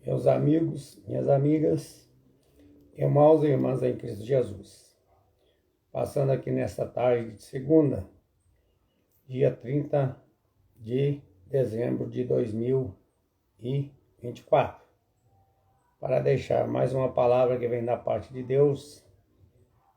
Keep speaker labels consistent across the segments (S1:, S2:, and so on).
S1: Meus amigos, minhas amigas, irmãos e irmãs em Cristo Jesus. Passando aqui nesta tarde de segunda, dia 30 de dezembro de 2024, para deixar mais uma palavra que vem da parte de Deus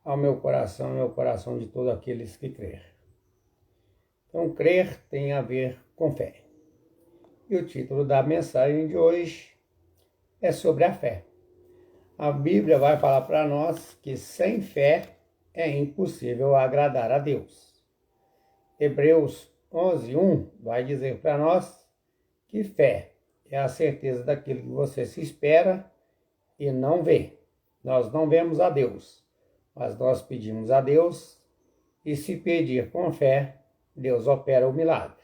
S1: ao meu coração e ao coração de todos aqueles que crêem. Então, crer tem a ver com fé. E o título da mensagem de hoje é sobre a fé. A Bíblia vai falar para nós que sem fé é impossível agradar a Deus. Hebreus 11:1 vai dizer para nós que fé é a certeza daquilo que você se espera e não vê. Nós não vemos a Deus, mas nós pedimos a Deus, e se pedir com fé, Deus opera o milagre.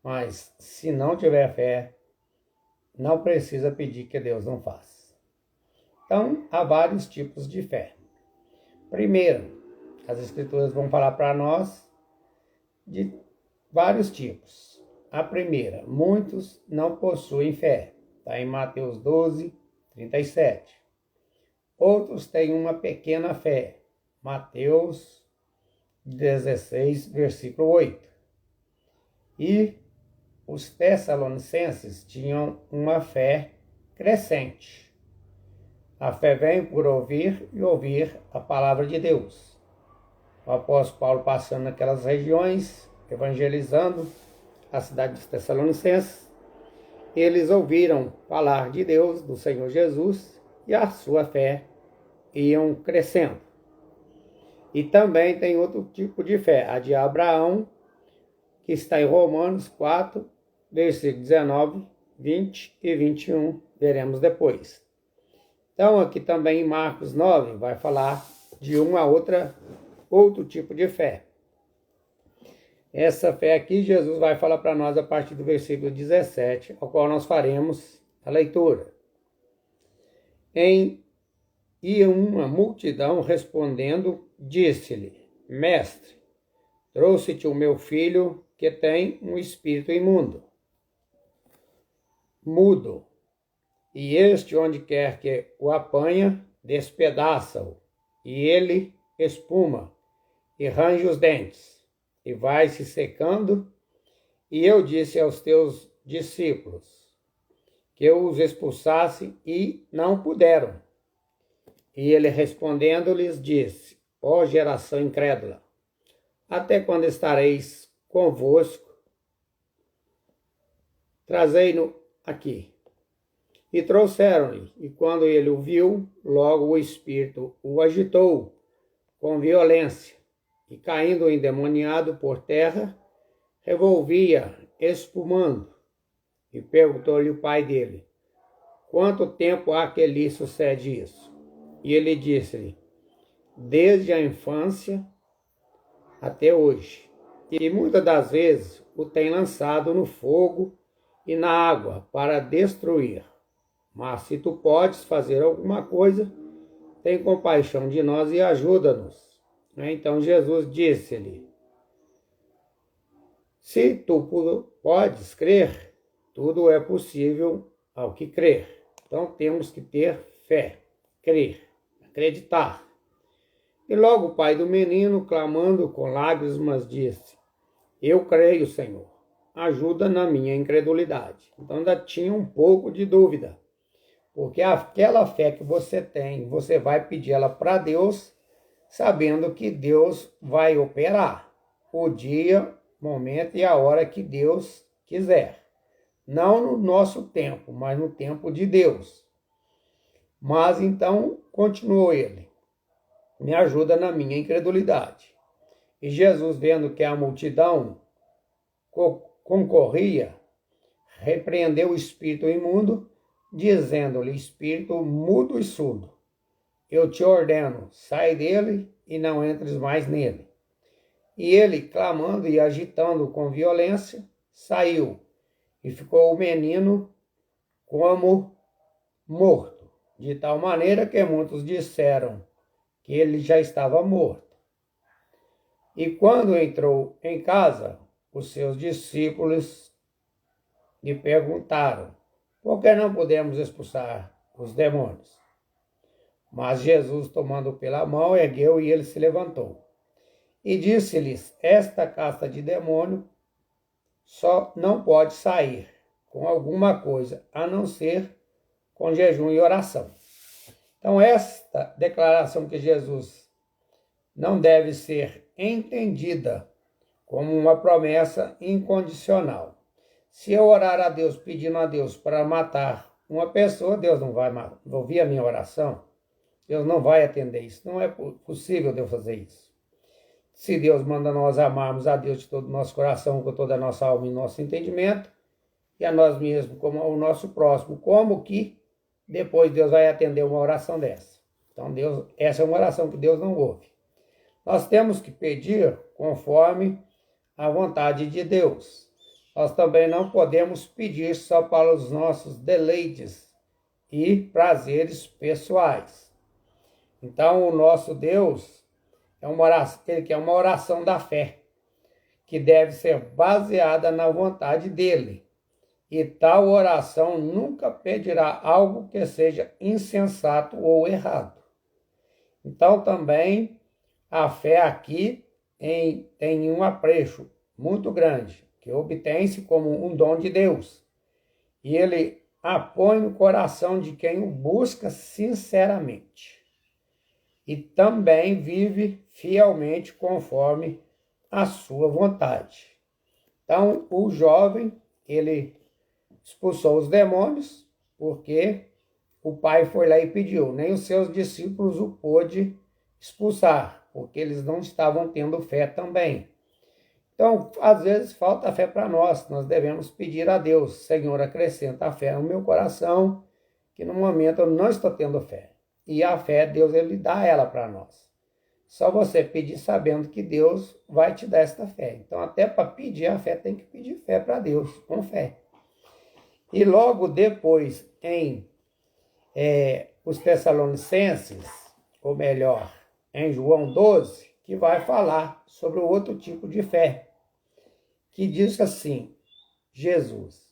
S1: Mas se não tiver fé, não precisa pedir que Deus não faça. Então, há vários tipos de fé. Primeiro, as Escrituras vão falar para nós de vários tipos. A primeira, muitos não possuem fé. Está em Mateus 12:37. Outros têm uma pequena fé. Mateus 16, versículo 8. E os Tessalonicenses tinham uma fé crescente. A fé vem por ouvir e ouvir a palavra de Deus. O apóstolo Paulo passando naquelas regiões, evangelizando a cidade dos Tessalonicenses, eles ouviram falar de Deus, do Senhor Jesus, e a sua fé iam crescendo. E também tem outro tipo de fé, a de Abraão, que está em Romanos 4, versículos 19, 20 e 21, veremos depois. Então, aqui também em Marcos 9, vai falar de outro tipo de fé. Essa fé aqui, Jesus vai falar para nós a partir do versículo 17, ao qual nós faremos a leitura. E uma multidão respondendo, disse-lhe: Mestre, trouxe-te o meu filho que tem um espírito mudo. E este, onde quer que o apanha, despedaça-o, e ele espuma, e range os dentes, e vai se secando. E eu disse aos teus discípulos que eu os expulsasse, e não puderam. E ele respondendo lhes disse: ó geração incrédula, até quando estareis convosco? Trazei-no aqui. E trouxeram-lhe, e quando ele o viu, logo o espírito o agitou com violência, e caindo endemoniado por terra, revolvia, espumando. E perguntou-lhe o pai dele: quanto tempo há que lhe sucede isso? E ele disse-lhe: desde a infância até hoje. E muitas das vezes o tem lançado no fogo e na água para destruir. Mas se tu podes fazer alguma coisa, tem compaixão de nós e ajuda-nos. Então Jesus disse-lhe: se tu podes crer, tudo é possível ao que crer. Então temos que ter fé, crer, acreditar. E logo o pai do menino, clamando com lágrimas, disse: eu creio, Senhor, ajuda na minha incredulidade. Então ainda tinha um pouco de dúvida. Porque aquela fé que você tem, você vai pedir ela para Deus, sabendo que Deus vai operar o dia, momento e a hora que Deus quiser. Não no nosso tempo, mas no tempo de Deus. Mas então, continuou ele: me ajuda na minha incredulidade. E Jesus, vendo que a multidão concorria, repreendeu o espírito imundo, dizendo-lhe: espírito mudo e surdo, eu te ordeno, sai dele e não entres mais nele. E ele, clamando e agitando com violência, saiu, e ficou o menino como morto, de tal maneira que muitos disseram que ele já estava morto. E quando entrou em casa, os seus discípulos lhe perguntaram: porque não podemos expulsar os demônios. Mas Jesus, tomando pela mão, ergueu e ele se levantou. E disse-lhes, esta casta de demônio só não pode sair com alguma coisa, a não ser com jejum e oração. Então, esta declaração que Jesus não deve ser entendida como uma promessa incondicional. Se eu orar a Deus, pedindo a Deus para matar uma pessoa, Deus não vai ouvir a minha oração. Deus não vai atender isso. Não é possível Deus fazer isso. Se Deus manda nós amarmos a Deus de todo o nosso coração, com toda a nossa alma e nosso entendimento, e a nós mesmos como o nosso próximo, como que depois Deus vai atender uma oração dessa? Então, essa é uma oração que Deus não ouve. Nós temos que pedir conforme a vontade de Deus. Nós também não podemos pedir só para os nossos deleites e prazeres pessoais. Então, o nosso Deus é uma oração, ele quer uma oração da fé, que deve ser baseada na vontade dele. E tal oração nunca pedirá algo que seja insensato ou errado. Então, também, a fé aqui tem um apreço muito grande, que obtém-se como um dom de Deus. E ele a põe no coração de quem o busca sinceramente. E também vive fielmente conforme a sua vontade. Então, o jovem, ele expulsou os demônios, porque o pai foi lá e pediu. Nem os seus discípulos o pôde expulsar, porque eles não estavam tendo fé também. Então, às vezes, falta fé para nós. Nós devemos pedir a Deus, Senhor, acrescenta a fé no meu coração, que no momento eu não estou tendo fé. E a fé, Deus, ele dá ela para nós. Só você pedir sabendo que Deus vai te dar esta fé. Então, até para pedir a fé, tem que pedir fé para Deus, com fé. E logo depois, em os Tessalonicenses, ou melhor, em João 12, que vai falar sobre o outro tipo de fé, que diz assim, Jesus,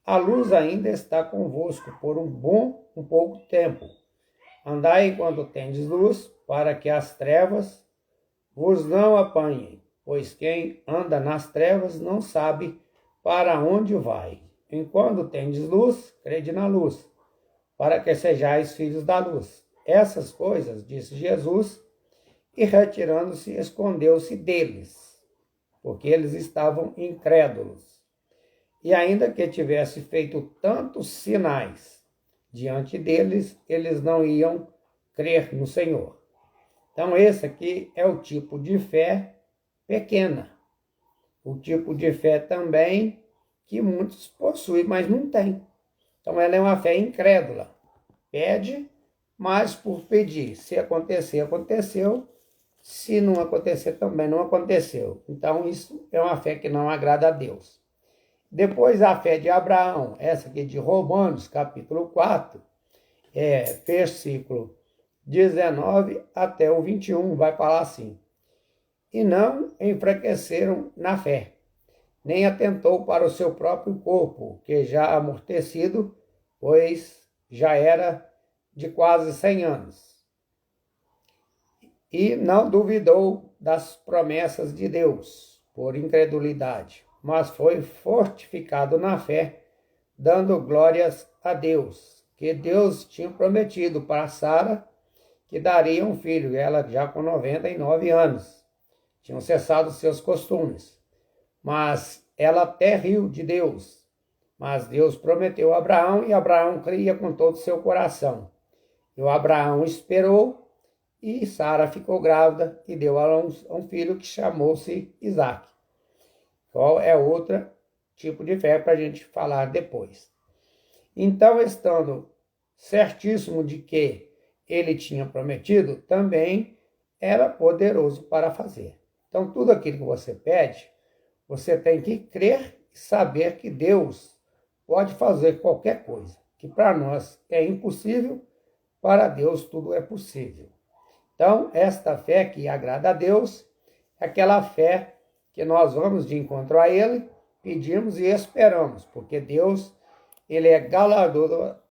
S1: a luz ainda está convosco por um pouco tempo. Andai enquanto tendes luz, para que as trevas vos não apanhem, pois quem anda nas trevas não sabe para onde vai. Enquanto tendes luz, crede na luz, para que sejais filhos da luz. Essas coisas disse Jesus, e retirando-se, escondeu-se deles, porque eles estavam incrédulos. E ainda que tivesse feito tantos sinais diante deles, eles não iam crer no Senhor. Então, esse aqui é o tipo de fé pequena. O tipo de fé também que muitos possuem, mas não têm. Então, ela é uma fé incrédula. Pede, mas por pedir. Se acontecer, aconteceu. Se não acontecer, também não aconteceu. Então, isso é uma fé que não agrada a Deus. Depois, a fé de Abraão, essa aqui de Romanos, capítulo 4, versículo 19 até o 21, vai falar assim. E não enfraqueceram na fé, nem atentou para o seu próprio corpo, que já amortecido, pois já era de quase 100 anos. E não duvidou das promessas de Deus, por incredulidade, mas foi fortificado na fé, dando glórias a Deus, que Deus tinha prometido para Sara, que daria um filho, ela já com 99 anos. Tinham cessado seus costumes. Mas ela até riu de Deus. Mas Deus prometeu a Abraão, e Abraão cria com todo o seu coração. E o Abraão esperou, e Sara ficou grávida, e deu a um filho que chamou-se Isaque. Qual é outro tipo de fé para a gente falar depois. Então, estando certíssimo de que ele tinha prometido, também era poderoso para fazer. Então, tudo aquilo que você pede, você tem que crer e saber que Deus pode fazer qualquer coisa. Que para nós é impossível, para Deus tudo é possível. Então, esta fé que agrada a Deus é aquela fé que nós vamos de encontro a Ele, pedimos e esperamos, porque Deus, ele é galardoador